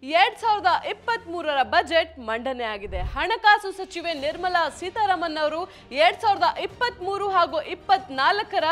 2023ರ budget ಮಂಡನೆ ಆಗಿದೆ. ಹಣಕಾಸು ಸಚಿವೆ ನಿರ್ಮಲಾ ಸೀತಾರಾಮನ್ ಅವರು 2023 ಹಾಗೂ 24ರ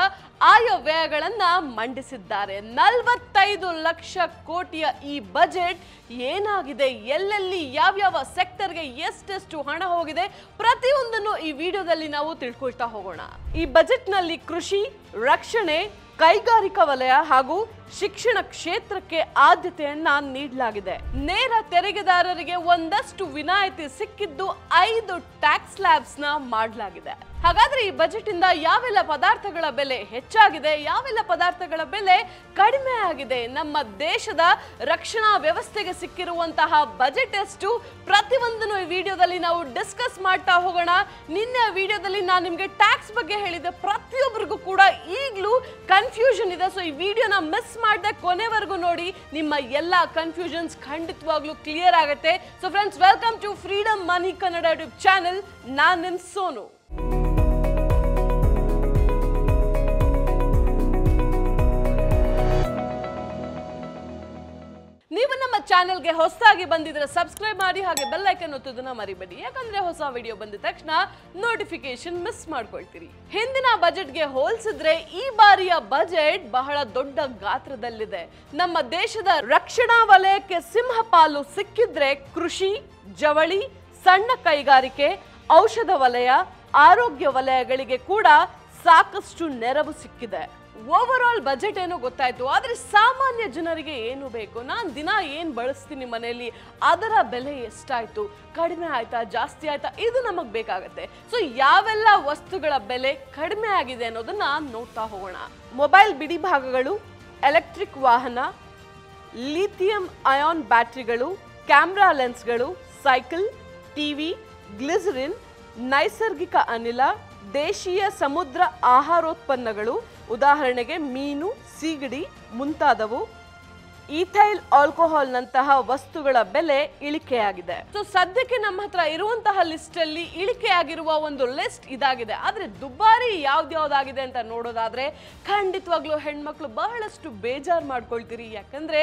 ಆಯವ್ಯಯಗಳನ್ನ ಮಂಡಿಸಿದ್ದಾರೆ. 45 ಲಕ್ಷ ಕೋಟಿಯ ಈ ಬಜೆಟ್ ಏನಾಗಿದೆ, ಎಲ್ಲೆಲ್ಲಿ ಯಾವ್ಯಾವ ಸೆಕ್ಟರ್ಗೆ ಎಷ್ಟೆಷ್ಟು ಹಣ ಹೋಗಿದೆ, ಪ್ರತಿಯೊಂದನ್ನು ಈ ವಿಡಿಯೋದಲ್ಲಿ ನಾವು ತಿಳ್ಕೊಳ್ತಾ ಹೋಗೋಣ. ಈ ಬಜೆಟ್ನಲ್ಲಿ ಕೃಷಿ, ರಕ್ಷಣೆ, ಕೈಗಾರಿಕಾ ವಲಯ ಹಾಗೂ ಶಿಕ್ಷಣ ಕ್ಷೇತ್ರಕ್ಕೆ ಆದ್ಯತೆಯನ್ನ ನೀಡಲಾಗಿದೆ. ನೇರ ತೆರಿಗೆದಾರರಿಗೆ ಒಂದಷ್ಟು ವಿನಾಯಿತಿ ಸಿಕ್ಕಿದ್ದು 5 ಟ್ಯಾಕ್ಸ್ ಸ್ಲ್ಯಾಬ್ಸ್ ನ ಮಾಡಲಾಗಿದೆ. ಹಾಗಾದ್ರೆ ಈ ಬಜೆಟ್ ಇಂದ ಯಾವೆಲ್ಲ ಪದಾರ್ಥಗಳ ಬೆಲೆ ಹೆಚ್ಚಾಗಿದೆ, ಯಾವೆಲ್ಲ ಪದಾರ್ಥಗಳ ಬೆಲೆ ಕಡಿಮೆ ಆಗಿದೆ, ನಮ್ಮ ದೇಶದ ರಕ್ಷಣಾ ವ್ಯವಸ್ಥೆಗೆ ಸಿಕ್ಕಿರುವಂತಹ ಬಜೆಟ್ ಎಷ್ಟು, ಪ್ರತಿಯೊಂದನ್ನು ಈ ವಿಡಿಯೋದಲ್ಲಿ ನಾವು ಡಿಸ್ಕಸ್ ಮಾಡ್ತಾ ಹೋಗೋಣ. ನಿನ್ನೆ ವಿಡಿಯೋದಲ್ಲಿ ನಾನು ನಿಮ್ಗೆ ಟ್ಯಾಕ್ಸ್ ಬಗ್ಗೆ ಹೇಳಿದೆ, ಪ್ರತಿಯೊಬ್ಬರಿಗೂ ಕೂಡ ಈಗಲೂ ಕನ್ಫ್ಯೂಷನ್ ಇದೆ. ಸೊ ಈ ವಿಡಿಯೋನ ಮಿಸ್ ಮಾಡದೆ ಕೊನೆವರೆಗೂ ನೋಡಿ, ನಿಮ್ಮ ಎಲ್ಲ ಕನ್ಫ್ಯೂಷನ್ಸ್ ಖಂಡಿತವಾಗ್ಲೂ ಕ್ಲಿಯರ್ ಆಗುತ್ತೆ. So friends, welcome to Freedom Money Kannada YouTube channel. ನಾನು ನಿಮ್ ಸೋನು. ನೀವು ನಮ್ಮ ಚಾನೆಲ್ಗೆ ಹೊಸದಾಗಿ ಬಂದಿದ್ರೆ ಸಬ್ಸ್ಕ್ರೈಬ್ ಮಾಡಿ, ಹಾಗೆ ಬೆಲ್ ಐಕನ್ ಒತ್ತೋದನ್ನ ಮರಿಬೇಡಿ. ಯಾಕಂದ್ರೆ ಹೊಸ ವಿಡಿಯೋ ಬಂದ ತಕ್ಷಣ ನೋಟಿಫಿಕೇಶನ್ ಮಿಸ್ ಮಾಡ್ಕೊಳ್ತೀರಿ. ಹಿಂದಿನ ಬಜೆಟ್ಗೆ ಹೋಲಿಸಿದ್ರೆ ಈ ಬಾರಿಯ ಬಜೆಟ್ ಬಹಳ ದೊಡ್ಡ ಗಾತ್ರದಲ್ಲಿದೆ. ನಮ್ಮ ದೇಶದ ರಕ್ಷಣಾ ವಲಯಕ್ಕೆ ಸಿಂಹಪಾಲು ಸಿಕ್ಕಿದ್ರೆ ಕೃಷಿ, ಜವಳಿ, ಸಣ್ಣ ಕೈಗಾರಿಕೆ, ಔಷಧ ವಲಯ, ಆರೋಗ್ಯ ವಲಯಗಳಿಗೆ ಕೂಡ ಸಾಕಷ್ಟು ನೆರವು ಸಿಕ್ಕಿದೆ. ಓವರ್ ಆಲ್ ಬಜೆಟ್ ಏನೋ ಗೊತ್ತಾಯ್ತು, ಆದ್ರೆ ಸಾಮಾನ್ಯ ಜನರಿಗೆ ಏನು ಬೇಕು, ನಾನು ದಿನ ಏನ್ ಬಳಸ್ತೀನಿ ಮನೆಯಲ್ಲಿ, ಅದರ ಬೆಲೆ ಎಷ್ಟಾಯ್ತು, ಕಡಿಮೆ ಆಯ್ತಾ, ಜಾಸ್ತಿ ಆಯ್ತಾ, ಇದು ನಮಗ್ ಬೇಕಾಗತ್ತೆ. ಸೊ ಯಾವೆಲ್ಲ ವಸ್ತುಗಳ ಬೆಲೆ ಕಡಿಮೆ ಆಗಿದೆ ಅನ್ನೋದನ್ನ ನೋಡ್ತಾ ಹೋಗೋಣ. ಮೊಬೈಲ್ ಬಿಡಿ ಭಾಗಗಳು, ಎಲೆಕ್ಟ್ರಿಕ್ ವಾಹನ, ಲಿಥಿಯಂ ಅಯಾನ್ ಬ್ಯಾಟರಿಗಳು, ಕ್ಯಾಮ್ರಾ ಲೆನ್ಸ್ಗಳು, ಸೈಕಲ್, ಟಿವಿ, ಗ್ಲಿಸರಿನ್, ನೈಸರ್ಗಿಕ ಅನಿಲ, ದೇಶೀಯ ಸಮುದ್ರ ಆಹಾರೋತ್ಪನ್ನಗಳು, ಉದಾಹರಣೆಗೆ ಮೀನು, ಸೀಗಡಿ ಮುಂತಾದವು, ಈಥೈಲ್ ಆಲ್ಕೋಹಾಲ್ ನಂತಹ ವಸ್ತುಗಳ ಬೆಲೆ ಇಳಿಕೆಯಾಗಿದೆ. ಸೊ ಸದ್ಯಕ್ಕೆ ನಮ್ಮ ಹತ್ರ ಇರುವಂತಹ ಲಿಸ್ಟ್ ಅಲ್ಲಿ ಇಳಿಕೆಯಾಗಿರುವ ಒಂದು ಲಿಸ್ಟ್ ಇದಾಗಿದೆ. ಆದ್ರೆ ದುಬಾರಿ ಯಾವ್ದಾವ್ದಾಗಿದೆ ಅಂತ ನೋಡೋದಾದ್ರೆ ಖಂಡಿತವಾಗ್ಲೂ ಹೆಣ್ಮಕ್ಳು ಬಹಳಷ್ಟು ಬೇಜಾರು ಮಾಡ್ಕೊಳ್ತೀರಿ. ಯಾಕಂದ್ರೆ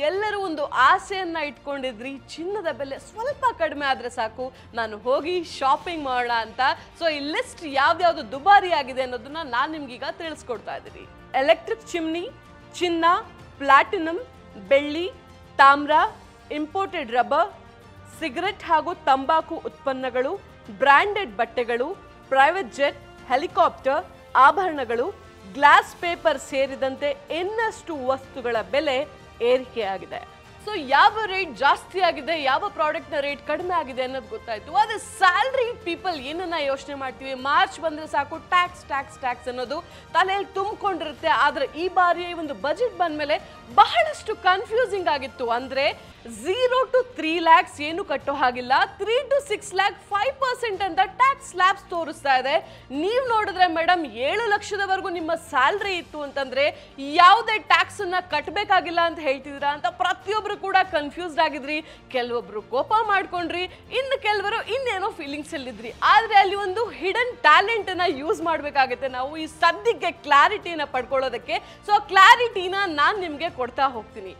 ಎಲ್ಲರೂ ಒಂದು ಆಸೆಯನ್ನ ಇಟ್ಕೊಂಡಿದ್ರಿ, ಚಿನ್ನದ ಬೆಲೆ ಸ್ವಲ್ಪ ಕಡಿಮೆ ಆದ್ರೆ ಸಾಕು, ನಾನು ಹೋಗಿ ಶಾಪಿಂಗ್ ಮಾಡೋಣ ಅಂತ. ಸೊ ಈ ಲಿಸ್ಟ್ ಯಾವ್ದಾವ್ದು ದುಬಾರಿ ಆಗಿದೆ ಅನ್ನೋದನ್ನ ನಾನು ನಿಮ್ಗೀಗ ತಿಳಿಸ್ಕೊಡ್ತಾ ಇದ್ದೀನಿ. ಎಲೆಕ್ಟ್ರಿಕ್ ಚಿಮ್ನಿ, ಚಿನ್ನ, ಪ್ಲಾಟಿನಂ, ಬೆಳ್ಳಿ, ತಾಮ್ರ, ಇಂಪೋರ್ಟೆಡ್ ರಬ್ಬರ್, ಸಿಗರೆಟ್ ಹಾಗೂ ತಂಬಾಕು ಉತ್ಪನ್ನಗಳು, ಬ್ರಾಂಡೆಡ್ ಬಟ್ಟೆಗಳು, ಪ್ರೈವೇಟ್ ಜೆಟ್, ಹೆಲಿಕಾಪ್ಟರ್, ಆಭರಣಗಳು, ಗ್ಲಾಸ್ ಪೇಪರ್ ಸೇರಿದಂತೆ ಇನ್ನಷ್ಟು ವಸ್ತುಗಳ ಬೆಲೆ ಏರಿಕೆಯಾಗಿದೆ. ಸೊ ಯಾವ ರೇಟ್ ಜಾಸ್ತಿ ಆಗಿದೆ, ಯಾವ ಪ್ರಾಡಕ್ಟ್ ನ ರೇಟ್ ಕಡಿಮೆ ಆಗಿದೆ ಅನ್ನೋದು ಗೊತ್ತಾಯ್ತು. ಆದ್ರೆ ಸ್ಯಾಲ್ರಿ ಪೀಪಲ್ ಏನನ್ನ ಯೋಚನೆ ಮಾಡ್ತೀವಿ, ಮಾರ್ಚ್ ಬಂದ್ರೆ ಸಾಕು ಟ್ಯಾಕ್ಸ್ ಟ್ಯಾಕ್ಸ್ ಟ್ಯಾಕ್ಸ್ ಅನ್ನೋದು ತಲೆಯಲ್ಲಿ ತುಂಬಿಕೊಂಡಿರುತ್ತೆ. ಆದ್ರೆ ಈ ಬಾರಿ ಒಂದು ಬಜೆಟ್ ಬಂದ್ಮೇಲೆ ಬಹಳಷ್ಟು ಕನ್ಫ್ಯೂಸಿಂಗ್ ಆಗಿತ್ತು. ಅಂದ್ರೆ 0 to 3 lakhs ಏನು ಕಟ್ಟೋ ಹಾಗಿಲ್ಲ, 3 to 6 lakh 5% ಅಂತ ಟ್ಯಾಕ್ಸ್ ಸ್ಲ್ಯಾಬ್ಸ್ ತೋರಿಸ್ತಾ ಇದೆ. ನೀವು ನೋಡಿದ್ರೆ ಮೇಡಮ್ 7 ಲಕ್ಷದವರೆಗೂ ನಿಮ್ಮ ಸ್ಯಾಲ್ರಿ ಇತ್ತು ಅಂತಂದ್ರೆ ಯಾವುದೇ ಟ್ಯಾಕ್ಸ್ ಅನ್ನ ಕಟ್ಟಬೇಕಾಗಿಲ್ಲ ಅಂತ ಹೇಳ್ತಿದ್ದೀರಾ ಅಂತ ಪ್ರತಿಯೊಬ್ರು ಕೂಡ ಕನ್ಫ್ಯೂಸ್ಡ್ ಆಗಿದ್ರಿ. ಕೆಲವೊಬ್ರು ಕೋಪ ಮಾಡ್ಕೊಂಡ್ರಿ, ಇನ್ನು ಕೆಲವರು ಇನ್ನೇನೋ ಫೀಲಿಂಗ್ಸ್ ಅಲ್ಲಿದ್ರಿ. ಆದ್ರೆ ಅಲ್ಲಿ ಒಂದು ಹಿಡನ್ ಟ್ಯಾಲೆಂಟ್ ಅನ್ನ ಯೂಸ್ ಮಾಡ್ಬೇಕಾಗುತ್ತೆ ನಾವು ಈ ಸದ್ಯಕ್ಕೆ ಕ್ಲಾರಿಟಿನ ಪಡ್ಕೊಳ್ಳೋದಕ್ಕೆ. ಸೊ ಕ್ಲಾರಿಟಿನ ನಾನು ನಿಮ್ಗೆ ಕೊಡ್ತಾ ಹೋಗ್ತೀನಿ.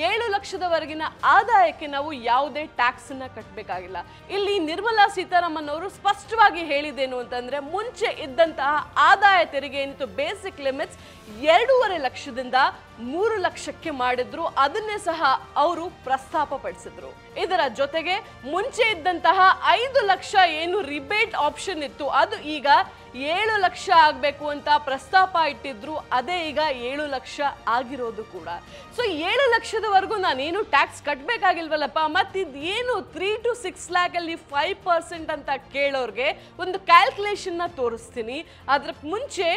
7 ಲಕ್ಷದವರೆಗಿನ ಆದಾಯಕ್ಕೆ ನಾವು ಯಾವುದೇ ಟ್ಯಾಕ್ಸ್ ಅನ್ನ ಕಟ್ಟಬೇಕಾಗಿಲ್ಲ. ಇಲ್ಲಿ ನಿರ್ಮಲಾ ಸೀತಾರಾಮನ್ ಅವರು ಸ್ಪಷ್ಟವಾಗಿ ಹೇಳಿದೇನು ಅಂತಂದ್ರೆ, ಮುಂಚೆ ಇದ್ದಂತಹ ಆದಾಯ ತೆರಿಗೆ ಏನಿತ್ತು ಬೇಸಿಕ್ ಲಿಮಿಟ್ಸ್ 2.5 ಲಕ್ಷದಿಂದ 3 ಲಕ್ಷಕ್ಕೆ ಮಾಡಿದ್ರು. ಅದನ್ನೇ ಸಹ ಅವರು ಪ್ರಸ್ತಾಪ ಪಡಿಸಿದ್ರು. ಇದರ ಜೊತೆಗೆ ಮುಂಚೆ ಇದ್ದಂತಹ 5 ಲಕ್ಷ ಏನು ರಿಬೇಟ್ ಆಪ್ಷನ್ ಇತ್ತು, ಅದು ಈಗ 7 ಲಕ್ಷ ಆಗಬೇಕು ಅಂತ ಪ್ರಸ್ತಾಪ ಇಟ್ಟಿದ್ರು. ಅದೇ ಈಗ 7 ಲಕ್ಷ ಆಗಿರೋದು ಕೂಡ. ಸೊ 7 ಲಕ್ಷದವರೆಗೂ ನಾನೇನು ಟ್ಯಾಕ್ಸ್ ಕಟ್ಟಬೇಕಾಗಿಲ್ವಲ್ಲಪ್ಪ, ಮತ್ತಿದೇನು 3 to 6 lakh ಅಲ್ಲಿ 5% ಅಂತ ಕೇಳೋರ್ಗೆ ಒಂದು ಕ್ಯಾಲ್ಕುಲೇಷನ್ ನ ತೋರಿಸ್ತೀನಿ. ಅದ್ರ ಮುಂಚೆ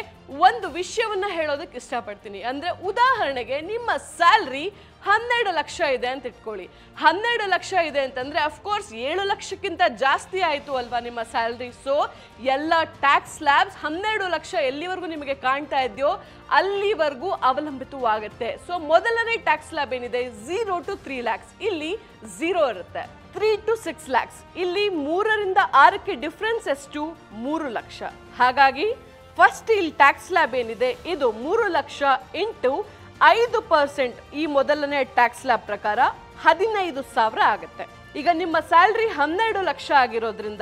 ಒಂದು ವಿಷಯವನ್ನ ಹೇಳೋದಕ್ಕೆ ಇಷ್ಟಪಡ್ತೀನಿ. ಅಂದ್ರೆ ಉದಾಹರಣೆಗೆ ನಿಮ್ಮ ಸ್ಯಾಲ್ರಿ 12 ಲಕ್ಷ ಇದೆ ಅಂತ ಇಟ್ಕೊಳ್ಳಿ. 12 ಲಕ್ಷ ಇದೆ ಅಂತಂದ್ರೆ ಅಫ್ಕೋರ್ಸ್ 7 ಲಕ್ಷಕ್ಕಿಂತ ಜಾಸ್ತಿ ಆಯ್ತು ಅಲ್ವಾ ನಿಮ್ಮ ಸ್ಯಾಲ್ರಿ. ಸೊ ಎಲ್ಲ ಟ್ಯಾಕ್ಸ್ ಸ್ಲ್ಯಾಬ್ಸ್ 12 ಲಕ್ಷ ಎಲ್ಲಿವರೆಗೂ ನಿಮಗೆ ಕಾಣ್ತಾ ಇದೆಯೋ ಅಲ್ಲಿವರೆಗೂ ಅವಲಂಬಿತವಾಗುತ್ತೆ. ಸೊ ಮೊದಲನೇ ಟ್ಯಾಕ್ಸ್ ಸ್ಲ್ಯಾಬ್ ಏನಿದೆ 0 to 3 lakhs, ಇಲ್ಲಿ 0 ಇರುತ್ತೆ. 3 to 6 lakhs, ಇಲ್ಲಿ 3 ರಿಂದ 6ಕ್ಕೆ ಡಿಫ್ರೆನ್ಸ್ ಎಷ್ಟು, 3 ಲಕ್ಷ. ಹಾಗಾಗಿ ಫಸ್ಟ್ ಇಲ್ಲಿ ಟ್ಯಾಕ್ಸ್ ಸ್ಲ್ಯಾಬ್ ಏನಿದೆ ಇದು 3 ಲಕ್ಷ ಇಂಟು 5% ಈ ಮೊದಲನೇ ಟ್ಯಾಕ್ಸ್ ಸ್ಲ್ಯಾಬ್ ಪ್ರಕಾರ 15,000 ಆಗುತ್ತೆ. ಈಗ ನಿಮ್ಮ ಸ್ಯಾಲ್ರಿ 12 ಲಕ್ಷ ಆಗಿರೋದ್ರಿಂದ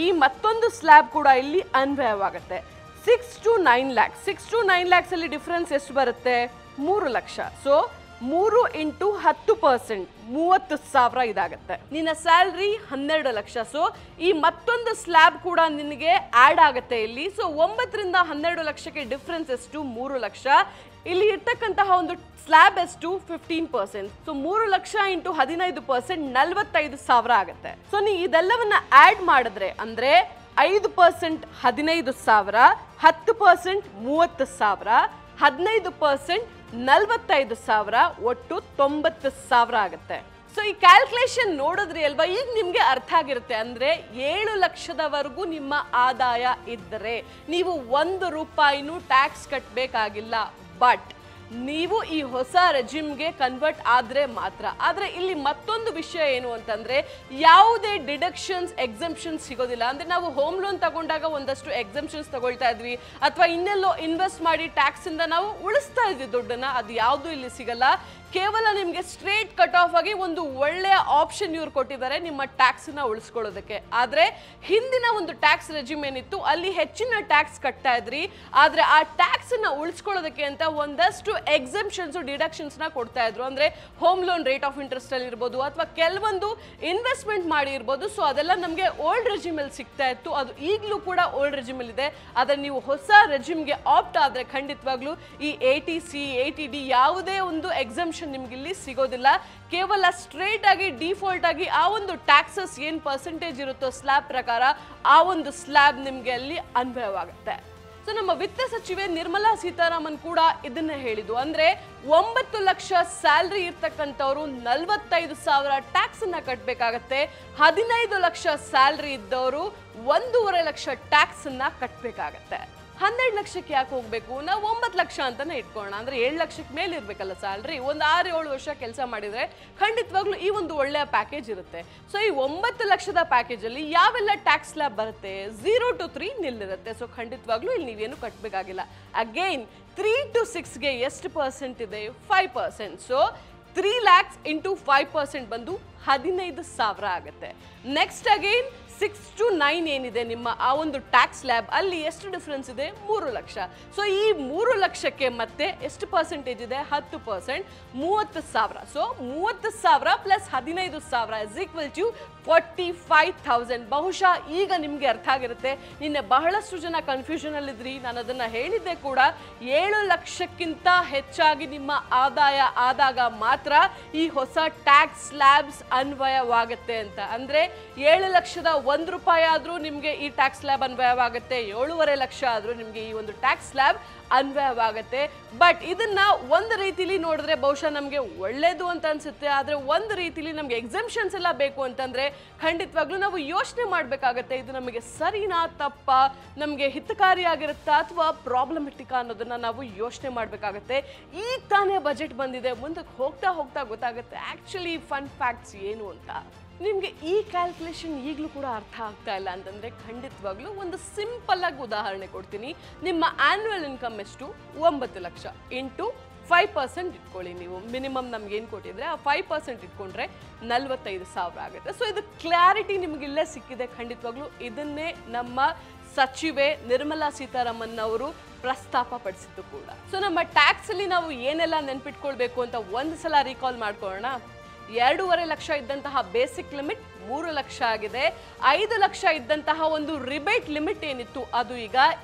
ಈ ಮತ್ತೊಂದು ಸ್ಲ್ಯಾಬ್ ಕೂಡ ಇಲ್ಲಿ ಅನ್ವಯವಾಗುತ್ತೆ. 6 to 9 lakhs. 6 to 9 lakhs ಅಲ್ಲಿ ಡಿಫರೆನ್ಸ್ ಎಷ್ಟು ಬರುತ್ತೆ? 3 ಲಕ್ಷ. ಸೊ 3 into 10%, 30,000 ಇದಾಗುತ್ತೆ. ನಿನ್ನ ಸ್ಯಾಲ್ರಿ 12 ಲಕ್ಷ. ಸೊ ಈ ಮತ್ತೊಂದು ಸ್ಲ್ಯಾಬ್ ಕೂಡ ನಿನಗೆ ಆಡ್ ಆಗುತ್ತೆ ಇಲ್ಲಿ. ಸೊ 9 ರಿಂದ 12 ಲಕ್ಷಕ್ಕೆ ಡಿಫರೆನ್ಸ್ ಎಷ್ಟು? 3 ಲಕ್ಷ. ಇಲ್ಲಿ ಇರ್ತಕ್ಕಂತಹ ಒಂದು ಸ್ಲ್ಯಾಬ್ ಎಷ್ಟು? 15%. ಸೊ 3 ಲಕ್ಷ ಇಂಟು 15%, 45,000 ಆಗುತ್ತೆ. ಸೊ ನೀವು ಇದೆಲ್ಲವನ್ನ ಆಡ್ ಮಾಡಿದ್ರೆ ಅಂದ್ರೆ 5% 15,000, 10% 30,000, 15% 45,000, ಒಟ್ಟು 90,000 ಆಗುತ್ತೆ. ಸೊ ಈ ಕ್ಯಾಲ್ಕುಲೇಷನ್ ನೋಡಿದ್ರಿ ಅಲ್ವಾ? ಈಗ ನಿಮ್ಗೆ ಅರ್ಥ ಆಗಿರುತ್ತೆ. ಅಂದ್ರೆ 7 ಲಕ್ಷದವರೆಗೂ ನಿಮ್ಮ ಆದಾಯ ಇದ್ದರೆ ನೀವು 1 ರೂಪಾಯಿನೂ ಟ್ಯಾಕ್ಸ್ ಕಟ್ಟಬೇಕಾಗಿಲ್ಲ. ಬಟ್ ನೀವು ಈ ಹೊಸ ರೆಜಿಮ್ಗೆ ಕನ್ವರ್ಟ್ ಆದ್ರೆ ಮಾತ್ರ. ಆದ್ರೆ ಇಲ್ಲಿ ಮತ್ತೊಂದು ವಿಷಯ ಏನು ಅಂತಂದ್ರೆ ಯಾವುದೇ ಡಿಡಕ್ಷನ್ಸ್ ಎಕ್ಸಂಪ್ಷನ್ಸ್ ಸಿಗೋದಿಲ್ಲ. ಅಂದ್ರೆ ನಾವು ಹೋಮ್ ಲೋನ್ ತಗೊಂಡಾಗ ಒಂದಷ್ಟು ಎಕ್ಸಂಪ್ಷನ್ಸ್ ತಗೊಳ್ತಾ ಇದ್ವಿ, ಅಥವಾ ಇನ್ನೆಲ್ಲೋ ಇನ್ವೆಸ್ಟ್ ಮಾಡಿ ಟ್ಯಾಕ್ಸ್ ಇಂದ ನಾವು ಉಳಿಸ್ತಾ ಇದ್ವಿ ದುಡ್ಡನ್ನ. ಅದು ಯಾವುದು ಇಲ್ಲಿ ಸಿಗಲ್ಲ. ಕೇವಲ ನಿಮಗೆ ಸ್ಟ್ರೇಟ್ ಕಟ್ ಆಫ್ ಆಗಿ ಒಂದು ಒಳ್ಳೆಯ ಆಪ್ಷನ್ ಇವ್ರು ಕೊಟ್ಟಿದ್ದಾರೆ ನಿಮ್ಮ ಟ್ಯಾಕ್ಸ್ ನ ಉಳಿಸ್ಕೊಳ್ಳೋದಕ್ಕೆ. ಆದ್ರೆ ಹಿಂದಿನ ಒಂದು ಟ್ಯಾಕ್ಸ್ ರೆಜಿಮ್ ಏನಿತ್ತು ಅಲ್ಲಿ ಹೆಚ್ಚಿನ ಟ್ಯಾಕ್ಸ್ ಕಟ್ತಾ ಇದ್ರಿ. ಆದ್ರೆ ಆ ಟ್ಯಾಕ್ಸ್ ನ ಉಳಿಸ್ಕೊಳ್ಳೋದಕ್ಕೆ ಅಂತ ಒಂದಷ್ಟು ಎಕ್ಸಂಪ್ಷನ್ಸ್ ಡಿಡಕ್ಷನ್ಸ್ ನ ಕೊಡ್ತಾ ಇದ್ರು. ಅಂದ್ರೆ home loan rate of interest ಅಲ್ಲಿ ಇರ್ಬೋದು, ಅಥವಾ ಕೆಲವೊಂದು ಇನ್ವೆಸ್ಟ್ಮೆಂಟ್ ಮಾಡಿ ಇರ್ಬೋದು. ಸೊ ಅದೆಲ್ಲ ನಮಗೆ ಓಲ್ಡ್ ರೆಜಿಮ್ ಅಲ್ಲಿ ಸಿಗ್ತಾ ಇತ್ತು. ಅದು ಈಗಲೂ ಕೂಡ ಓಲ್ಡ್ ರೆಜಿಮ್ ಅಲ್ಲಿ ಇದೆ. ಆದ್ರೆ ನೀವು ಹೊಸ ರೆಜಿಮ್ಗೆ ಆಪ್ಟ್ ಆದ್ರೆ ಖಂಡಿತವಾಗ್ಲೂ ಈ ATC, ATD ಯಾವುದೇ ಒಂದು ಎಕ್ಸಂಪ್ಷನ್ ನಿಮ್ಗೆ ಇಲ್ಲಿ ಸಿಗೋದಿಲ್ಲ. ಕೇವಲ ಸ್ಟ್ರೇಟ್ ಆಗಿ ಡಿಫಾಲ್ಟ್ ಆಗಿ ಆ ಒಂದು ಟ್ಯಾಕ್ಸಸ್ ಏನ್ ಪರ್ಸೆಂಟೇಜ್ ಇರುತ್ತೋ ಸ್ಲ್ಯಾಬ್ ಪ್ರಕಾರ ಆ ಒಂದು ಸ್ಲ್ಯಾಬ್ ನಿಮ್ಗೆ ಅಲ್ಲಿ ಅನ್ವಯವಾಗುತ್ತೆ. ಸೊ ನಮ್ಮ ವಿತ್ತ ಸಚಿವೆ ನಿರ್ಮಲಾ ಸೀತಾರಾಮನ್ ಕೂಡ ಇದನ್ನ ಹೇಳಿದ್ದು. ಅಂದ್ರೆ 9 ಲಕ್ಷ ಸ್ಯಾಲ್ರಿ ಇರ್ತಕ್ಕಂಥವ್ರು 45,000 ಟ್ಯಾಕ್ಸ್ ಅನ್ನ ಕಟ್ಟಬೇಕಾಗತ್ತೆ. 15 ಲಕ್ಷ ಸ್ಯಾಲ್ರಿ ಇದ್ದವರು 1.5 ಲಕ್ಷ ಟ್ಯಾಕ್ಸ್ ಅನ್ನ ಕಟ್ಟಬೇಕಾಗತ್ತೆ. 12 ಲಕ್ಷಕ್ಕೆ ಯಾಕೆ ಹೋಗ್ಬೇಕು? ನಾವು 9 ಲಕ್ಷ ಅಂತಾನೆ ಇಟ್ಕೊಳ್ಳೋಣ. ಅಂದ್ರೆ 7 ಲಕ್ಷಕ್ಕೆ ಮೇಲೆ ಇರ್ಬೇಕಲ್ಲ ಸ್ಯಾಲ್ರಿ. ಒಂದು 6-7 ವರ್ಷ ಕೆಲಸ ಮಾಡಿದ್ರೆ ಖಂಡಿತವಾಗ್ಲೂ ಈ ಒಂದು ಒಳ್ಳೆಯ ಪ್ಯಾಕೇಜ್ ಇರುತ್ತೆ. ಸೊ ಈ 9 ಲಕ್ಷದ ಪ್ಯಾಕೇಜ್ ಅಲ್ಲಿ ಯಾವೆಲ್ಲ ಟ್ಯಾಕ್ಸ್ ಸ್ಲ್ಯಾಬ್ ಬರುತ್ತೆ? 0 to 3 ನಿಲ್ಲಿರುತ್ತೆ. ಸೊ ಖಂಡಿತವಾಗ್ಲೂ ಇಲ್ಲಿ ನೀವೇನು ಕಟ್ಟಬೇಕಾಗಿಲ್ಲ. ಅಗೈನ್ 3 to 6ಗೆ ಎಷ್ಟು ಪರ್ಸೆಂಟ್ ಇದೆ? 5%. ಸೊ 3 lakhs into 5% ಬಂದು 15,000 ಆಗುತ್ತೆ. ನೆಕ್ಸ್ಟ್ ಅಗೈನ್ 6 to 9 ಏನಿದೆ ನಿಮ್ಮ ಆ ಒಂದು ಟ್ಯಾಕ್ಸ್ ಸ್ಲ್ಯಾಬ್ ಅಲ್ಲಿ ಎಷ್ಟು ಡಿಫರೆನ್ಸ್ ಇದೆ? 3 ಲಕ್ಷ. ಸೊ ಈ 3 ಲಕ್ಷಕ್ಕೆ ಮತ್ತೆ ಎಷ್ಟು ಪರ್ಸೆಂಟೇಜ್ ಇದೆ? 10%, 30,000. So 30,000 plus 15,000 is equal to 45,000. ಬಹುಶಃ ಈಗ ನಿಮ್ಗೆ ಅರ್ಥ ಆಗಿರುತ್ತೆ. ನಿನ್ನೆ ಬಹಳಷ್ಟು ಜನ ಕನ್ಫ್ಯೂಷನ್ ಅಲ್ಲಿದ್ರಿ. ನಾನು ಅದನ್ನ ಹೇಳಿದ್ದೆ ಕೂಡ. 7 ಲಕ್ಷಕ್ಕಿಂತ ಹೆಚ್ಚಾಗಿ ನಿಮ್ಮ ಆದಾಯ ಆದಾಗ ಮಾತ್ರ ಈ ಹೊಸ ಟ್ಯಾಕ್ಸ್ ಸ್ಲ್ಯಾಬ್ಸ್ ಅನ್ವಯವಾಗುತ್ತೆ ಅಂತ. ಅಂದ್ರೆ 7 ಲಕ್ಷದ 1 ರೂಪಾಯಿ ಆದ್ರೂ ನಿಮ್ಗೆ ಈ ಟ್ಯಾಕ್ಸ್ ಸ್ಲ್ಯಾಬ್ ಅನ್ವಯವಾಗುತ್ತೆ. 7.5 ಲಕ್ಷ ಆದ್ರೂ ನಿಮ್ಗೆ ಈ ಒಂದು ಟ್ಯಾಕ್ಸ್ ಸ್ಲ್ಯಾಬ್ ಅನ್ವಯವಾಗುತ್ತೆ. ಬಟ್ ಇದನ್ನ ಒಂದು ರೀತಿಲಿ ನೋಡಿದ್ರೆ ಬಹುಶಃ ನಮ್ಗೆ ಒಳ್ಳೇದು ಅಂತ ಅನ್ಸುತ್ತೆ. ಆದ್ರೆ ಒಂದು ರೀತಿಲಿ ನಮ್ಗೆ ಎಕ್ಸಂಪ್ಷನ್ಸ್ ಎಲ್ಲ ಬೇಕು ಅಂತಂದ್ರೆ ಖಂಡಿತವಾಗ್ಲೂ ನಾವು ಯೋಚನೆ ಮಾಡ್ಬೇಕಾಗತ್ತೆ. ಇದು ನಮಗೆ ಸರಿನಾ ತಪ್ಪಾ, ನಮ್ಗೆ ಹಿತಕಾರಿಯಾಗಿರುತ್ತಾ ಅಥವಾ ಪ್ರಾಬ್ಲಮೆಟಿಕಾ ಅನ್ನೋದನ್ನ ನಾವು ಯೋಚನೆ ಮಾಡ್ಬೇಕಾಗತ್ತೆ. ಈಗ ತಾನೇ ಬಜೆಟ್ ಬಂದಿದೆ, ಮುಂದಕ್ಕೆ ಹೋಗ್ತಾ ಹೋಗ್ತಾ ಗೊತ್ತಾಗುತ್ತೆ ಆಕ್ಚುಲಿ ಫನ್ ಫ್ಯಾಕ್ಟ್ಸ್ ಏನು ಅಂತ. ನಿಮ್ಗೆ ಈ ಕ್ಯಾಲ್ಕುಲೇಷನ್ ಈಗಲೂ ಕೂಡ ಅರ್ಥ ಆಗ್ತಾ ಇಲ್ಲ ಅಂತಂದ್ರೆ ಖಂಡಿತವಾಗ್ಲೂ ಒಂದು ಸಿಂಪಲ್ ಆಗಿ ಉದಾಹರಣೆ ಕೊಡ್ತೀನಿ. ನಿಮ್ಮ ಆನ್ಯುವಲ್ ಇನ್ಕಮ್ ಎಷ್ಟು? 9 ಲಕ್ಷ ಇಂಟು 5% ಇಟ್ಕೊಳ್ಳಿ. ನೀವು ಮಿನಿಮಮ್ ನಮ್ಗೆ ಏನು ಕೊಟ್ಟಿದ್ರೆ ಆ 5% ಇಟ್ಕೊಂಡ್ರೆ 45,000 ಆಗುತ್ತೆ. ಸೊ ಇದು ಕ್ಲಾರಿಟಿ ನಿಮ್ಗೆ ಇಲ್ಲೇ ಸಿಕ್ಕಿದೆ. ಖಂಡಿತವಾಗ್ಲೂ ಇದನ್ನೇ ನಮ್ಮ ಸಚಿವೆ ನಿರ್ಮಲಾ ಸೀತಾರಾಮನ್ ಅವರು ಪ್ರಸ್ತಾಪ ಪಡಿಸಿದ್ದು ಕೂಡ. ಸೊ ನಮ್ಮ ಟ್ಯಾಕ್ಸ್ ಅಲ್ಲಿ ನಾವು ಏನೆಲ್ಲ ನೆನ್ಪಿಟ್ಕೊಳ್ಬೇಕು ಅಂತ ಒಂದು ಸಲ ರೀಕಾಲ್ ಮಾಡ್ಕೊಳ್ಳೋಣ. 2.5 ಲಕ್ಷ ಇದ್ದಂತಹ ಬೇಸಿಕ್ ಲಿಮಿಟ್ 3 ಲಕ್ಷ ಆಗಿದೆ. 5 ಲಕ್ಷ ಇದ್ದಂತಹ ಒಂದು ರಿಬೇಟ್ ಲಿಮಿಟ್ ಏನಿತ್ತು ಅದು ಈಗ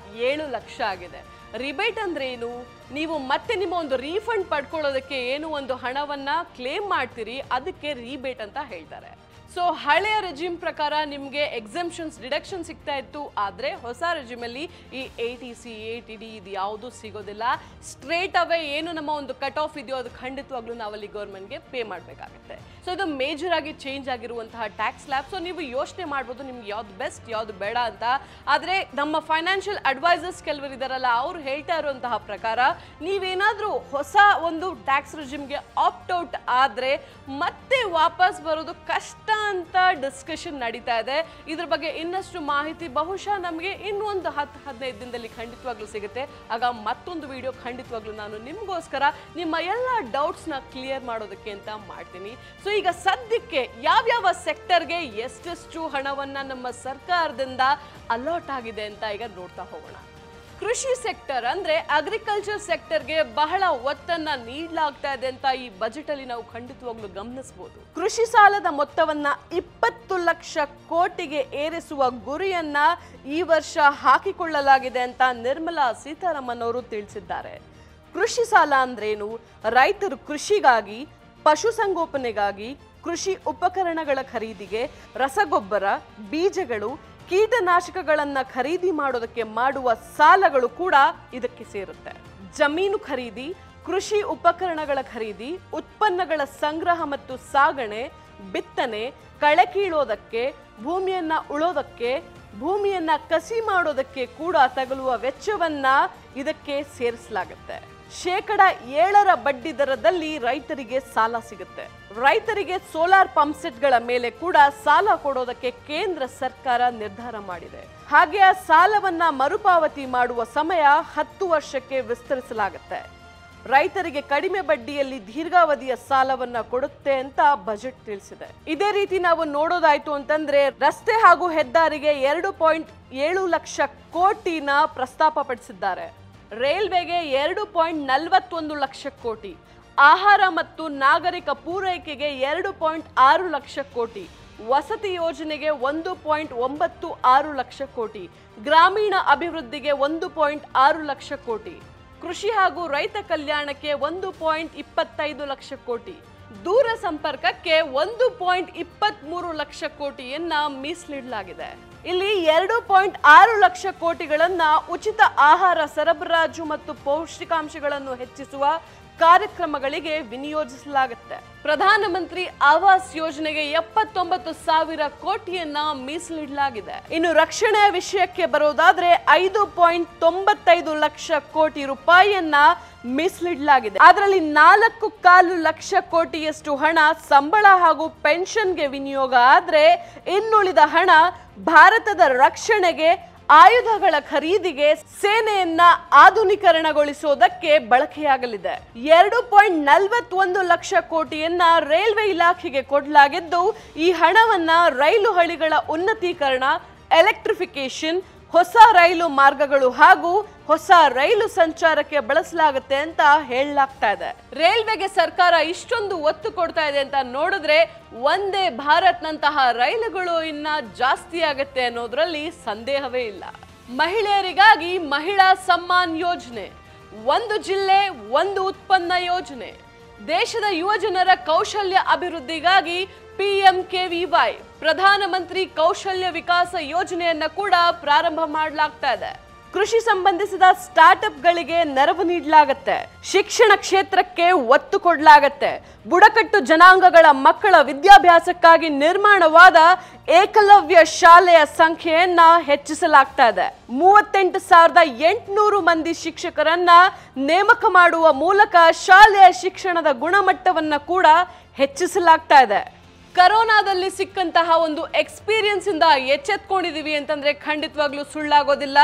7 ಲಕ್ಷ ಆಗಿದೆ. ರಿಬೇಟ್ ಅಂದ್ರೆ ಏನು? ನೀವು ಮತ್ತೆ ನಿಮ್ಮ ಒಂದು ರೀಫಂಡ್ ಪಡ್ಕೊಳ್ಳೋದಕ್ಕೆ ಏನು ಒಂದು ಹಣವನ್ನ ಕ್ಲೇಮ್ ಮಾಡ್ತೀರಿ ಅದಕ್ಕೆ ರಿಬೇಟ್ ಅಂತ ಹೇಳ್ತಾರೆ. ಸೊ ಹಳೆಯ ರೆಜಿಮ್ ಪ್ರಕಾರ ನಿಮಗೆ ಎಕ್ಸಂಪ್ಷನ್ಸ್ ಡಿಡಕ್ಷನ್ ಸಿಗ್ತಾ ಇತ್ತು. ಆದರೆ ಹೊಸ ರೆಜಿಮಲ್ಲಿ ಈ ATC, ATD ಇದು ಯಾವುದೂ ಸಿಗೋದಿಲ್ಲ. ಸ್ಟ್ರೇಟ್ ಅವೇ ಏನು ನಮ್ಮ ಒಂದು ಕಟ್ ಆಫ್ ಇದೆಯೋ ಅದು ಖಂಡಿತವಾಗ್ಲೂ ನಾವಲ್ಲಿ ಗೌರ್ಮೆಂಟ್ಗೆ ಪೇ ಮಾಡಬೇಕಾಗುತ್ತೆ. ಸೊ ಇದು ಮೇಜರ್ ಆಗಿ ಚೇಂಜ್ ಆಗಿರುವಂತಹ ಟ್ಯಾಕ್ಸ್ ಸ್ಲ್ಯಾಬ್. ಸೊ ನೀವು ಯೋಚನೆ ಮಾಡ್ಬೋದು ನಿಮ್ಗೆ ಯಾವ್ದು ಬೆಸ್ಟ್ ಯಾವ್ದು ಬೇಡ ಅಂತ. ಆದರೆ ನಮ್ಮ ಫೈನಾನ್ಷಿಯಲ್ ಅಡ್ವೈಸರ್ಸ್ ಕೆಲವರು ಇದಾರಲ್ಲ ಅವ್ರು ಹೇಳ್ತಾ ಇರುವಂತಹ ಪ್ರಕಾರ ನೀವೇನಾದರೂ ಹೊಸ ಒಂದು ಟ್ಯಾಕ್ಸ್ ರೆಜಿಮ್ಗೆ ಆಪ್ಟ್ ಔಟ್ ಆದರೆ ಮತ್ತೆ ವಾಪಸ್ ಬರೋದು ಕಷ್ಟ ಅಂತ ಡಿಸ್ಕಷನ್ ನಡೀತಾ ಇದೆ. ಇದ್ರ ಬಗ್ಗೆ ಇನ್ನಷ್ಟು ಮಾಹಿತಿ ಬಹುಶಃ ನಮಗೆ ಇನ್ನೊಂದು 10-15 ದಿನದಲ್ಲಿ ಖಂಡಿತವಾಗ್ಲೂ ಸಿಗುತ್ತೆ. ಆಗ ಮತ್ತೊಂದು ವಿಡಿಯೋ ಖಂಡಿತವಾಗ್ಲೂ ನಾನು ನಿಮಗೋಸ್ಕರ ನಿಮ್ಮ ಎಲ್ಲ ಡೌಟ್ಸ್ನ ಕ್ಲಿಯರ್ ಮಾಡೋದಕ್ಕೆ ಅಂತ ಮಾಡ್ತೀನಿ. ಸೊ ಈಗ ಸದ್ಯಕ್ಕೆ ಯಾವ್ಯಾವ ಸೆಕ್ಟರ್ಗೆ ಎಷ್ಟೆಷ್ಟು ಹಣವನ್ನ ನಮ್ಮ ಸರ್ಕಾರದಿಂದ ಅಲಾಟ್ ಆಗಿದೆ ಅಂತ ಈಗ ನೋಡ್ತಾ ಹೋಗೋಣ. ಕೃಷಿ ಸೆಕ್ಟರ್ ಅಂದ್ರೆ ಅಗ್ರಿಕಲ್ಚರ್ ಸೆಕ್ಟರ್ಗೆ ಬಹಳ ಒತ್ತನ್ನ ನೀಡಲಾಗ್ತಾ ಇದೆ ಅಂತ ಈ ಬಜೆಟ್ ಅಲ್ಲಿ ನಾವು ಖಂಡಿತವಾಗ್ಲೂ ಗಮನಿಸಬಹುದು. ಕೃಷಿ ಸಾಲದ ಮೊತ್ತವನ್ನ 20 ಲಕ್ಷ ಕೋಟಿಗೆ ಏರಿಸುವ ಗುರಿಯನ್ನ ಈ ವರ್ಷ ಹಾಕಿಕೊಳ್ಳಲಾಗಿದೆ ಅಂತ ನಿರ್ಮಲಾ ಸೀತಾರಾಮನ್ ಅವರು ತಿಳಿಸಿದ್ದಾರೆ. ಕೃಷಿ ಸಾಲ ಅಂದ್ರೇನು? ರೈತರು ಕೃಷಿಗಾಗಿ, ಪಶುಸಂಗೋಪನೆಗಾಗಿ, ಕೃಷಿ ಉಪಕರಣಗಳ ಖರೀದಿಗೆ, ರಸಗೊಬ್ಬರ, ಬೀಜಗಳು, ಕೀಟನಾಶಕಗಳನ್ನ ಖರೀದಿ ಮಾಡೋದಕ್ಕೆ ಮಾಡುವ ಸಾಲಗಳು ಕೂಡ ಇದಕ್ಕೆ ಸೇರುತ್ತೆ. ಜಮೀನು ಖರೀದಿ, ಕೃಷಿ ಉಪಕರಣಗಳ ಖರೀದಿ, ಉತ್ಪನ್ನಗಳ ಸಂಗ್ರಹ ಮತ್ತು ಸಾಗಣೆ, ಬಿತ್ತನೆ, ಕಳೆ ಕೀಳೋದಕ್ಕೆ, ಭೂಮಿಯನ್ನ ಉಳೋದಕ್ಕೆ, ಭೂಮಿಯನ್ನ ಕಸಿ ಮಾಡೋದಕ್ಕೆ ಕೂಡ ತಗಲುವ ವೆಚ್ಚವನ್ನ ಇದಕ್ಕೆ ಸೇರಿಸಲಾಗುತ್ತೆ. 7% ಬಡ್ಡಿ ದರದಲ್ಲಿ ರೈತರಿಗೆ ಸಾಲ ಸಿಗುತ್ತೆ. ರೈತರಿಗೆ ಸೋಲಾರ್ ಪಂಪ್ ಸೆಟ್ಗಳ ಮೇಲೆ ಕೂಡ ಸಾಲ ಕೊಡೋದಕ್ಕೆ ಕೇಂದ್ರ ಸರ್ಕಾರ ನಿರ್ಧಾರ ಮಾಡಿದೆ. ಹಾಗೆ ಆ ಸಾಲವನ್ನ ಮರುಪಾವತಿ ಮಾಡುವ ಸಮಯ 10 ವರ್ಷಕ್ಕೆ ವಿಸ್ತರಿಸಲಾಗುತ್ತೆ. ರೈತರಿಗೆ ಕಡಿಮೆ ಬಡ್ಡಿಯಲ್ಲಿ ದೀರ್ಘಾವಧಿಯ ಸಾಲವನ್ನ ಕೊಡುತ್ತೆ ಅಂತ ಬಜೆಟ್ ತಿಳಿಸಿದೆ. ಇದೇ ರೀತಿ ನಾವು ನೋಡೋದಾಯ್ತು ಅಂತಂದ್ರೆ ರಸ್ತೆ ಹಾಗೂ ಹೆದ್ದಾರಿಗೆ 2.7 ಲಕ್ಷ ಕೋಟಿನ ಪ್ರಸ್ತಾಪ ಪಡಿಸಿದ್ದಾರೆ. ರೈಲ್ವೆಗೆ 2.41 ಲಕ್ಷ ಕೋಟಿ, ಆಹಾರ ಮತ್ತು ನಾಗರಿಕ ಪೂರೈಕೆಗೆ 2.6 ಲಕ್ಷ ಕೋಟಿ, ವಸತಿ ಯೋಜನೆಗೆ 1.96 ಲಕ್ಷ ಕೋಟಿ, ಗ್ರಾಮೀಣ ಅಭಿವೃದ್ಧಿಗೆ 1.6 ಲಕ್ಷ ಕೋಟಿ, ಕೃಷಿ ಹಾಗೂ ರೈತ ಕಲ್ಯಾಣಕ್ಕೆ 1.25 ಲಕ್ಷ ಕೋಟಿ, ದೂರ ಸಂಪರ್ಕಕ್ಕೆ 1.23 ಲಕ್ಷ ಕೋಟಿಯನ್ನ ಮೀಸಲಿಡಲಾಗಿದೆ. ಇಲ್ಲಿ 2.6 ಲಕ್ಷ ಕೋಟಿಗಳನ್ನ ಉಚಿತ ಆಹಾರ ಸರಬರಾಜು ಮತ್ತು ಪೌಷ್ಟಿಕಾಂಶಗಳನ್ನು ಹೆಚ್ಚಿಸುವ ಕಾರ್ಯಕ್ರಮಗಳಿಗೆ ವಿನಿಯೋಜಿಸಲಾಗುತ್ತೆ. ಪ್ರಧಾನಮಂತ್ರಿ ಆವಾಸ್ ಯೋಜನೆಗೆ 79,000 ಕೋಟಿಯನ್ನ ಮೀಸಲಿಡಲಾಗಿದೆ. ಇನ್ನು ರಕ್ಷಣೆಯ ವಿಷಯಕ್ಕೆ ಬರೋದಾದ್ರೆ 5.95 ಲಕ್ಷ ಕೋಟಿ ರೂಪಾಯಿಯನ್ನ ಮೀಸಲಿಡಲಾಗಿದೆ. ಅದರಲ್ಲಿ 4.25 ಲಕ್ಷ ಕೋಟಿಯಷ್ಟು ಹಣ ಸಂಬಳ ಹಾಗೂ ಪೆನ್ಷನ್ಗೆ ವಿನಿಯೋಗ ಆದ್ರೆ ಇನ್ನುಳಿದ ಹಣ ಭಾರತದ ರಕ್ಷಣೆಗೆ, ಆಯುಧಗಳ ಖರೀದಿಗೆ, ಸೇನೆಯನ್ನ ಆಧುನೀಕರಣಗೊಳಿಸೋದಕ್ಕೆ ಬಳಕೆಯಾಗಲಿದೆ. 2.41 ಲಕ್ಷ ಕೋಟಿಯನ್ನ ರೈಲ್ವೆ ಇಲಾಖೆಗೆ ಕೊಡಲಾಗಿದ್ದು, ಈ ಹಣವನ್ನ ರೈಲು ಹಳಿಗಳ ಉನ್ನತೀಕರಣ, ಎಲೆಕ್ಟ್ರಿಫಿಕೇಶನ್, ಹೊಸ ರೈಲು ಮಾರ್ಗಗಳು ಹಾಗೂ ಹೊಸ ರೈಲು ಸಂಚಾರಕ್ಕೆ ಬಳಸಲಾಗುತ್ತೆ ಅಂತ ಹೇಳಲಾಗ್ತಾ ಇದೆ. ರೈಲ್ವೆಗೆ ಸರ್ಕಾರ ಇಷ್ಟೊಂದು ಒತ್ತು ಕೊಡ್ತಾ ಇದೆ ಅಂತ ನೋಡಿದ್ರೆ ವಂದೇ ಭಾರತ್ ನಂತಹ ರೈಲುಗಳು ಇನ್ನ ಜಾಸ್ತಿ ಆಗುತ್ತೆ ಅನ್ನೋದ್ರಲ್ಲಿ ಸಂದೇಹವೇ ಇಲ್ಲ. ಮಹಿಳೆಯರಿಗಾಗಿ ಮಹಿಳಾ ಸಮ್ಮಾನ್ ಯೋಜನೆ, ಒಂದು ಜಿಲ್ಲೆ ಒಂದು ಉತ್ಪನ್ನ ಯೋಜನೆ, ದೇಶದ ಯುವಜನರ ಕೌಶಲ್ಯ ಅಭಿವೃದ್ಧಿಗಾಗಿ PMKVY ಪ್ರಧಾನಮಂತ್ರಿ ಕೌಶಲ್ಯ ವಿಕಾಸ ಯೋಜನೆಯನ್ನ ಕೂಡ ಪ್ರಾರಂಭ ಮಾಡಲಾಗ್ತಾ ಇದೆ. ಕೃಷಿ ಸಂಬಂಧಿಸಿದ ಸ್ಟಾರ್ಟ್ಅಪ್ಗಳಿಗೆ ನೆರವು ನೀಡಲಾಗುತ್ತೆ. ಶಿಕ್ಷಣ ಕ್ಷೇತ್ರಕ್ಕೆ ಒತ್ತು ಕೊಡಲಾಗುತ್ತೆ. ಬುಡಕಟ್ಟು ಜನಾಂಗಗಳ ಮಕ್ಕಳ ವಿದ್ಯಾಭ್ಯಾಸಕ್ಕಾಗಿ ನಿರ್ಮಾಣವಾದ ಏಕಲವ್ಯ ಶಾಲೆಯ ಸಂಖ್ಯೆಯನ್ನ ಹೆಚ್ಚಿಸಲಾಗ್ತಾ ಇದೆ. 38,800 ಮಂದಿ ಶಿಕ್ಷಕರನ್ನ ನೇಮಕ ಮಾಡುವ ಮೂಲಕ ಶಾಲೆಯ ಶಿಕ್ಷಣದ ಗುಣಮಟ್ಟವನ್ನ ಕೂಡ ಹೆಚ್ಚಿಸಲಾಗ್ತಾ ಇದೆ. ಕರೋನಾದಲ್ಲಿ ಸಿಕ್ಕಂತಹ ಒಂದು ಎಕ್ಸ್ಪೀರಿಯನ್ಸ್ ಇಂದ ಎಚ್ಚೆತ್ಕೊಂಡಿದೀವಿ ಅಂತಂದ್ರೆ ಖಂಡಿತವಾಗ್ಲೂ ಸುಳ್ಳಾಗೋದಿಲ್ಲ.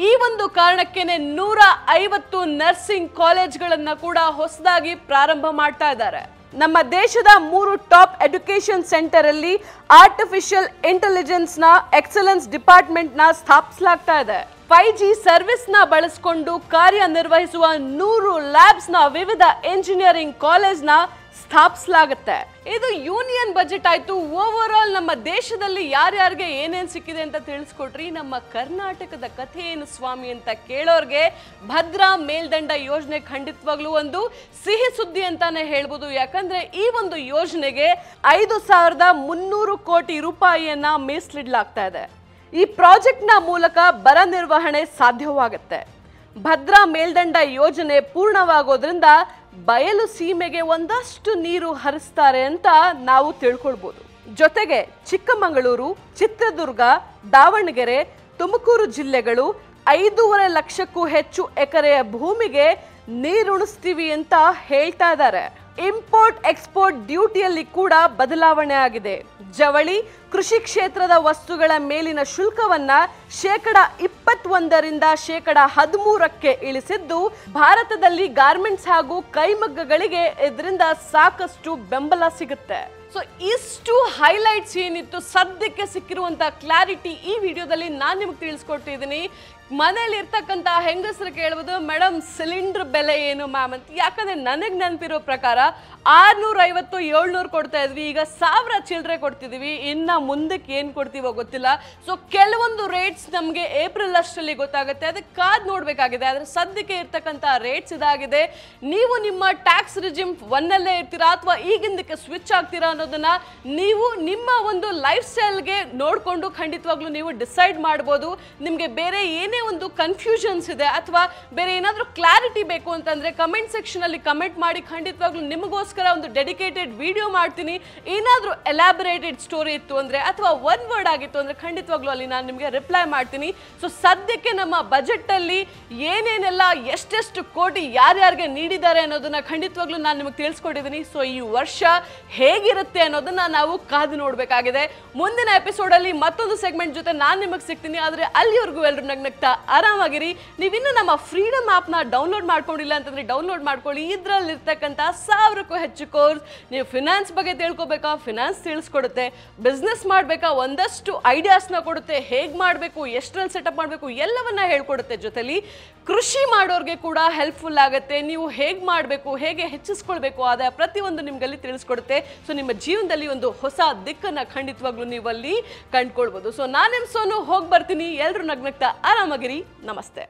ಈ ಒಂದು ಕಾರಣಕ್ಕೇನೆ 150 ನರ್ಸಿಂಗ್ ಕಾಲೇಜ್ಗಳನ್ನ ಕೂಡ ಹೊಸದಾಗಿ ಪ್ರಾರಂಭ ಮಾಡ್ತಾ ಇದ್ದಾರೆ. ನಮ್ಮ ದೇಶದ 3 ಟಾಪ್ ಎಜುಕೇಶನ್ ಸೆಂಟರ್ ಅಲ್ಲಿ ಆರ್ಟಿಫಿಷಿಯಲ್ ಇಂಟೆಲಿಜೆನ್ಸ್ ನ ಎಕ್ಸಲೆನ್ಸ್ ಡಿಪಾರ್ಟ್ಮೆಂಟ್ ನ ಸ್ಥಾಪಿಸಲಾಗ್ತಾ ಇದೆ. 5G ಸರ್ವಿಸ್ ನ ಬಳಸಿಕೊಂಡು ಕಾರ್ಯನಿರ್ವಹಿಸುವ 100 ಲ್ಯಾಬ್ಸ್ ನ ವಿವಿಧ ಇಂಜಿನಿಯರಿಂಗ್ ಕಾಲೇಜ್ ನ ಸ್ಥಾಪಿಸಲಾಗುತ್ತೆ. ಇದು ಯೂನಿಯನ್ ಬಜೆಟ್ ಆಯ್ತು. ಓವರ್ ಆಲ್ ನಮ್ಮ ದೇಶದಲ್ಲಿ ಯಾರ್ಯಾರಿಗೆ ಏನೇನ್ ಸಿಕ್ಕಿದೆ ಅಂತ ತಿಳಿಸ್ಕೊಟ್ರಿ. ನಮ್ಮ ಕರ್ನಾಟಕದ ಕಥೆ ಏನು ಸ್ವಾಮಿ ಅಂತ ಕೇಳೋರ್ಗೆ ಭದ್ರಾ ಮೇಲ್ದಂಡ ಯೋಜನೆ ಖಂಡಿತವಾಗ್ಲೂ ಒಂದು ಸಿಹಿ ಸುದ್ದಿ ಅಂತಾನೆ ಹೇಳ್ಬೋದು. ಯಾಕಂದ್ರೆ ಈ ಒಂದು ಯೋಜನೆಗೆ 5,300 ಕೋಟಿ ರೂಪಾಯಿಯನ್ನ ಮೀಸಲಿಡಲಾಗ್ತಾ ಇದೆ. ಈ ಪ್ರಾಜೆಕ್ಟ್ ನ ಮೂಲಕ ಬರ ನಿರ್ವಹಣೆ ಸಾಧ್ಯವಾಗುತ್ತೆ. ಭದ್ರಾ ಮೇಲ್ದಂಡ ಯೋಜನೆ ಪೂರ್ಣವಾಗೋದ್ರಿಂದ ಬಯಲು ಸೀಮೆಗೆ ಒಂದಷ್ಟು ನೀರು ಹರಿಸ್ತಾರೆ ಅಂತ ನಾವು ತಿಳ್ಕೊಳ್ಬಹುದು. ಜೊತೆಗೆ ಚಿಕ್ಕಮಗಳೂರು, ಚಿತ್ರದುರ್ಗ, ದಾವಣಗೆರೆ, ತುಮಕೂರು ಜಿಲ್ಲೆಗಳು 5.5 ಲಕ್ಷಕ್ಕೂ ಹೆಚ್ಚು ಎಕರೆಯ ಭೂಮಿಗೆ ನೀರುಣಿಸ್ತೀವಿ ಅಂತ ಹೇಳ್ತಾ ಇದ್ದಾರೆ. ಇಂಪೋರ್ಟ್ ಎಕ್ಸ್ಪೋರ್ಟ್ ಡ್ಯೂಟಿಯಲ್ಲಿ ಕೂಡ ಬದಲಾವಣೆ ಆಗಿದೆ. ಜವಳಿ, ಕೃಷಿ ಕ್ಷೇತ್ರದ ವಸ್ತುಗಳ ಮೇಲಿನ ಶುಲ್ಕವನ್ನ ಶೇಕಡ 21ರಿಂದ ಶೇಕಡ 13ಕ್ಕೆ ಇಳಿಸಿದ್ದು, ಭಾರತದಲ್ಲಿ ಗಾರ್ಮೆಂಟ್ಸ್ ಹಾಗೂ ಕೈಮಗ್ಗಗಳಿಗೆ ಇದರಿಂದ ಸಾಕಷ್ಟು ಬೆಂಬಲ ಸಿಗುತ್ತೆ. ಸೊ ಇಷ್ಟು ಹೈಲೈಟ್ಸ್ ಏನಿತ್ತು, ಸದ್ಯಕ್ಕೆ ಸಿಕ್ಕಿರುವಂತ ಕ್ಲಾರಿಟಿ ಈ ವಿಡಿಯೋದಲ್ಲಿ ನಾನು ನಿಮಗೆ ತಿಳಿಸ್ಕೊಟ್ಟಿದ್ದೀನಿ. ಮನೇಲಿ ಇರ್ತಕ್ಕಂಥ ಹೆಂಗಸರು ಕೇಳ್ಬೋದು, ಮೇಡಮ್ ಸಿಲಿಂಡರ್ ಬೆಲೆ ಏನು ಮ್ಯಾಮ್ ಅಂತ. ಯಾಕಂದ್ರೆ ನನಗೆ ನೆನಪಿರೋ ಪ್ರಕಾರ 650-700 ಕೊಡ್ತಾ ಇದ್ವಿ, ಈಗ 1000 ಚಿಲ್ಲರೆ ಕೊಡ್ತಿದೀವಿ. ಇನ್ನ ಮುಂದಕ್ಕೆ ಏನು ಕೊಡ್ತೀವೋ ಗೊತ್ತಿಲ್ಲ. ಸೊ ಕೆಲವೊಂದು ರೇಟ್ಸ್ ನಮಗೆ ಏಪ್ರಿಲ್ ಅಷ್ಟರಲ್ಲಿ ಗೊತ್ತಾಗುತ್ತೆ, ಅದಕ್ಕೆ ಕಾದ್ ನೋಡ್ಬೇಕಾಗಿದೆ. ಆದ್ರೆ ಸದ್ಯಕ್ಕೆ ಇರ್ತಕ್ಕಂಥ ರೇಟ್ಸ್ ಇದಾಗಿದೆ. ನೀವು ನಿಮ್ಮ ಟ್ಯಾಕ್ಸ್ ರಿಜಿಮ್ ಒನ್ನಲ್ಲೇ ಇರ್ತೀರಾ ಅಥವಾ ಈಗಿಂದಕ್ಕೆ ಸ್ವಿಚ್ ಆಗ್ತೀರಾ ಅನ್ನೋದನ್ನ ನೀವು ನಿಮ್ಮ ಒಂದು ಲೈಫ್ ಸ್ಟೈಲ್ಗೆ ನೋಡ್ಕೊಂಡು ಖಂಡಿತವಾಗ್ಲೂ ನೀವು ಡಿಸೈಡ್ ಮಾಡ್ಬೋದು. ನಿಮಗೆ ಬೇರೆ ಏನೇ ಒಂದು ಕನ್ಫ್ಯೂಷನ್ಸ್ ಇದೆ ಅಥವಾ ಬೇರೆ ಏನಾದರೂ ಕ್ಲಾರಿಟಿ ಬೇಕು ಅಂತಂದ್ರೆ ಕಮೆಂಟ್ ಸೆಕ್ಷನ್ ಅಲ್ಲಿ ಕಮೆಂಟ್ ಮಾಡಿ. ಖಂಡಿತವಾಗ್ಲೂ ನಿಮಗೋಸ್ಕರ ಒಂದು ಡೆಡಿಕೇಟೆಡ್ ವಿಡಿಯೋ ಮಾಡ್ತೀನಿ. ಏನಾದರೂ ಎಲಾಬರೇಟೆಡ್ ಸ್ಟೋರಿ ಇತ್ತು ಅಂದ್ರೆ ಅಥವಾ ಒನ್ ವರ್ಡ್ ಆಗಿತ್ತು ಅಂದ್ರೆ ಖಂಡಿತವಾಗ್ಲೂ ಅಲ್ಲಿ ನಾನು ನಿಮಗೆ ರಿಪ್ಲೈ ಮಾಡ್ತೀನಿ. ಸೊ ಸದ್ಯಕ್ಕೆ ನಮ್ಮ ಬಜೆಟ್ ಅಲ್ಲಿ ಏನೇನೆಲ್ಲ ಎಷ್ಟೆಷ್ಟು ಕೋಟಿ ಯಾರ್ಯಾರಿಗೆ ನೀಡಿದ್ದಾರೆ ಅನ್ನೋದನ್ನ ಖಂಡಿತವಾಗ್ಲೂ ನಾನು ನಿಮಗೆ ತಿಳಿಸ್ಕೊಟ್ಟಿದ್ದೀನಿ. ಸೊ ಈ ವರ್ಷ ಹೇಗಿರುತ್ತೆ ಅನ್ನೋದನ್ನ ನಾವು ಕಾದು ನೋಡ್ಬೇಕಾಗಿದೆ. ಮುಂದಿನ ಎಪಿಸೋಡ್ ಅಲ್ಲಿ ಮತ್ತೊಂದು ಸೆಗ್ಮೆಂಟ್ ಜೊತೆ ನಾನು ನಿಮಗೆ ಸಿಗ್ತೀನಿ. ಆದ್ರೆ ಅಲ್ಲಿವರೆಗೂ ಎಲ್ಲರೂ ನಗ್ನಗ್ತಾ ಆರಾಮಾಗಿರಿ. ನೀವಿನ್ನು ನಮ್ಮ ಫ್ರೀಡಮ್ ಆಪ್ ನ ಡೌನ್ಲೋಡ್ ಮಾಡ್ಕೊಂಡಿಲ್ಲ ಅಂತಂದ್ರೆ ಡೌನ್ಲೋಡ್ ಮಾಡ್ಕೊಳ್ಳಿ. ಇದ್ರಲ್ಲಿ ಇರ್ತಕ್ಕಂಥ 1000ಕ್ಕೂ ಹೆಚ್ಚು ಕೋರ್ಸ್. ನೀವು ಫಿನಾನ್ಸ್ ಬಗ್ಗೆ ತಿಳ್ಕೊಬೇಕಾ, ಫಿನಾನ್ಸ್ ತಿಳಿಸ್ಕೊಡುತ್ತೆ. ಬಿಸ್ನೆಸ್ ಮಾಡಬೇಕಾ, ಒಂದಷ್ಟು ಐಡಿಯಾಸ್ನ ಕೊಡುತ್ತೆ. ಹೇಗೆ ಮಾಡಬೇಕು, ಎಷ್ಟರಲ್ಲಿ ಸೆಟಪ್ ಮಾಡಬೇಕು ಎಲ್ಲವನ್ನ ಹೇಳ್ಕೊಡುತ್ತೆ. ಜೊತೆಲಿ ಕೃಷಿ ಮಾಡೋರ್ಗೆ ಕೂಡ ಹೆಲ್ಪ್ಫುಲ್ ಆಗುತ್ತೆ. ನೀವು ಹೇಗೆ ಮಾಡಬೇಕು, ಹೇಗೆ ಹೆಚ್ಚಿಸ್ಕೊಳ್ಬೇಕು ಆದಾಯ ಪ್ರತಿಯೊಂದು ನಿಮ್ಗಲ್ಲಿ ತಿಳಿಸ್ಕೊಡುತ್ತೆ. ಸೊ ನಿಮ್ಮ ಜೀವನದಲ್ಲಿ ಒಂದು ಹೊಸ ದಿಕ್ಕನ್ನ ಖಂಡಿತವಾಗ್ಲೂ ನೀವು ಅಲ್ಲಿ ಕಂಡ್ಕೊಳ್ಬೋದು. ಸೊ ನಾನು ನಿಮ್ ಸೋನು ಹೋಗಿ ಬರ್ತೀನಿ. ಎಲ್ಲರೂ ನಗ್ನಗ್ತಾ ಆರಾಮಾಗಿರಿ. ನಮಸ್ತೆ.